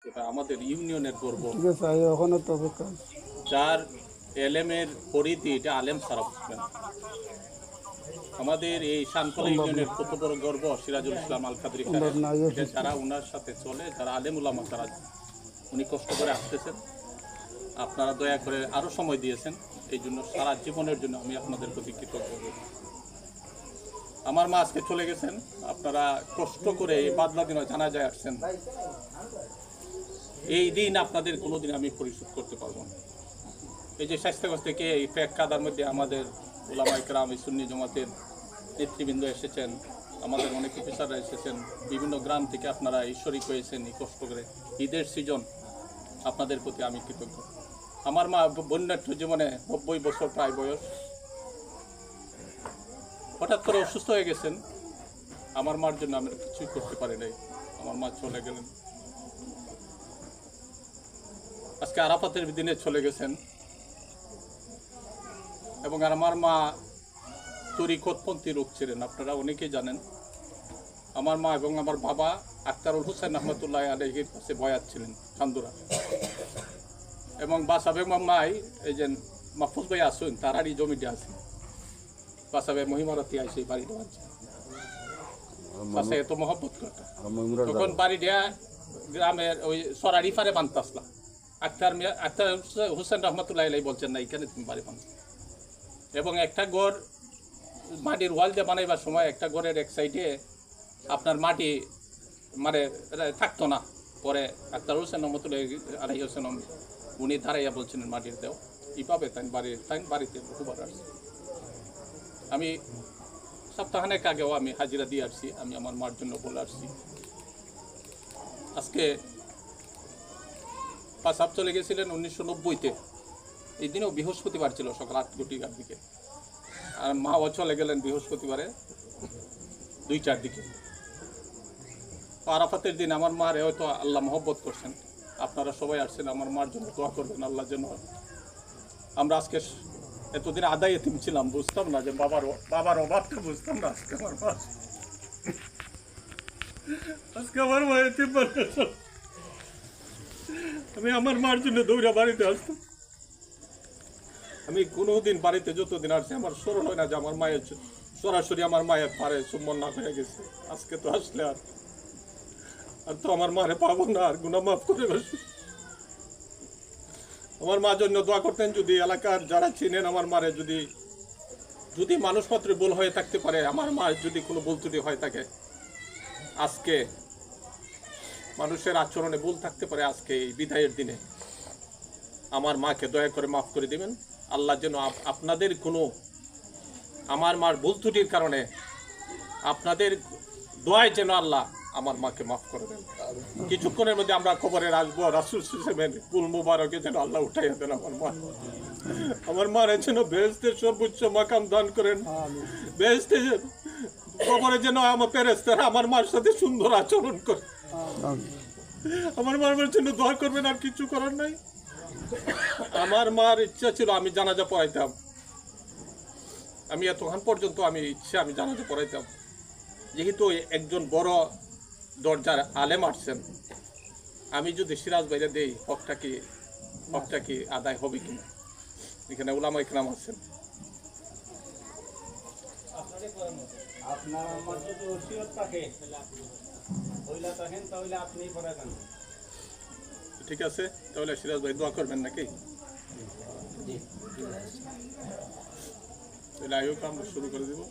এটা আমাদের ইউনিয়নের গর্ব। ঠিক আছে, ওখানে তো অপেক্ষা। যার এলেমের পরিধি এটা আলেম সারা বুঝবেন। আমাদের এই শানকলা ইউনিয়নের কত বড় গর্ব সিরাজুল ইসলাম আল কাদরি সাহেব। এটা যারা ওনার সাথে চলে, যারা আলেম উলামা, তারা উনি কষ্ট করে আসতেছেন, আপনারা দয়া করে আরও সময় দিয়েছেন, এই জন্য সারা জীবনের জন্য আমি আপনাদের প্রতি কৃতজ্ঞ। আমার মা আজকে চলে গেছেন, আপনারা কষ্ট করে এই বাদলা দিনও জানাজায় আসছেন, এই ঋণ আপনাদের কোনোদিন আমি পরিশোধ করতে পারবো না। এই যে স্বাস্থ্যগঞ্জ থেকে এই প্যাক কাদার মধ্যে আমাদের ওলামায়ে কেরাম, এই সুন্নি জমাতের নেতৃবৃন্দ এসেছেন, আমাদের অনেক অফিসাররা এসেছেন, বিভিন্ন গ্রাম থেকে আপনারা এই শরীক হয়েছেন এই কষ্ট করে ঈদের সিজন, আপনাদের প্রতি আমি কৃতজ্ঞ। আমার মা বন্যাঢ্য জীবনে 90 বছর প্রায় বয়স, হঠাৎ করে অসুস্থ হয়ে গেছেন। আমার মার জন্য আমরা কিছুই করতে পারি নাই, আমার মা চলে গেলেন। আজকে আরাফাতের দিনে চলে গেছেন। এবং আমার মা তরিকতপন্থী লোক ছিলেন, আপনারা অনেকেই জানেন। আমার মা এবং আমার বাবা আখতারুল হোসেন রহমতুল্লাহ আলাইহির কাছে বয়াত ছিলেন খান্দুরা। এবং বাসাবে মাম্মাই এই যে মাহফুজ ভাই আসুন, তারারই জমিতে আছে, বাসাবে মহিমারতি আসে এই বাড়িটা আছে, এত মহব্বত করতে। তখন বাড়িটা গ্রামের ওই সরারি ফারে বানতে আসলাম। আখতার হোসেন রহমতুল্লাহ আলাই বলছেন না, এখানে তুমি বাড়ি বানতে। এবং একটা ঘর মাটির ওয়াল দিয়ে বানাইবার সময় একটা ঘরের এক সাইডে আপনার মাটি মানে থাকতো না। পরে আখতার হোসেন রহমতুল্লাহ আলাই হোসেন উনি দাঁড়াইয়া বলছিলেন মাটির দেও এইভাবে তাই বাড়িতে বহুবার আসছি। আমি সপ্তাহখানেক আগেও আমি হাজিরা দিয়ে আসছি, আমি আমার মার জন্য বলে আসছি। আজকে পাশাব চলে গেছিলেন 1990-তে, এই দিনেও বৃহস্পতিবার ছিল, সকাল 8:00 দিকে। আর মাও চলে গেলেন বৃহস্পতিবারে 2-4 দিকে। আরাফাতের দিন আমার মার হয়তো আল্লাহ মহব্বত করছেন, আপনারা সবাই আসছেন, আমার মার জন্য দোয়া করবেন আল্লাহর জন্য। আমরা আজকে এতদিন আদায় এতিম ছিলাম, বুঝতাম না যে বাবার অভাবটা বুঝতাম না। আজকে আমার মা এতিম, আমি আমার মার জন্য দৌড়া বাড়িতে আসতাম। আমি কোনোদিন বাড়িতে যতদিন আসছি আমার স্মরণ হয় না যে আমার মায়ের সরাসরি আমার মায়ের পারে চুম্বন না হয়ে গেছে। আজকে তো আসলে আর তো আমার মারে পাবো না, আর গুনাহ মাফ করে বসে। আমার মার জন্য দোয়া করতেন। যদি এলাকার যারা চিনেন আমার মারে, যদি মানুষপত্রে ভুল হয়ে থাকতে পারে, আমার মার যদি কোনো ভুল ত্রুটি হয়ে থাকে, আজকে মানুষের আচরণে ভুল থাকতে পারে, আজকে এই বিদায়ের দিনে আমার মাকে দয়া করে মাফ করে দিবেন। আল্লাহ যেন আপনাদের কোনো আমার মার ভুল ত্রুটির কারণে আপনাদের দোয়ায় যেন আল্লাহ আমার মাকে মাফ করে দেন। কিছুক্ষণের মধ্যে আমরা খবরে আসবো, রাসূল হিসেবে কুল মুবারকে যেন আল্লাহ উঠাইয়া দেন আমার মার যেন বেহেশতের সর্বোচ্চ মাকাম দান করেন। বেহেশতে খবরে যেন আমার ফেরেশতারা আমার মার সাথে সুন্দর আচরণ করে। আমার মার জন্য দোয়া করবেন, আর কিছু করার নাই। আমার মার ইচ্ছা ছিল আমি জানাজা পড়াইতাম, আমি এতক্ষণ পর্যন্ত আমি জানাজা পড়াইতাম। যেহেতু একজন বড় দরজার আলেম আসছেন, আমি যদি সিরাজ বাইরে দেই, হকটা কি আদায় হবে কিনা? এখানে উলামায়ে কেরাম আছেন। ঠিক আছে, তাহলে সিরাজ ভাই দোয়া করবেন নাকি? তাহলে আয়োগ আমরা শুরু করে দেব।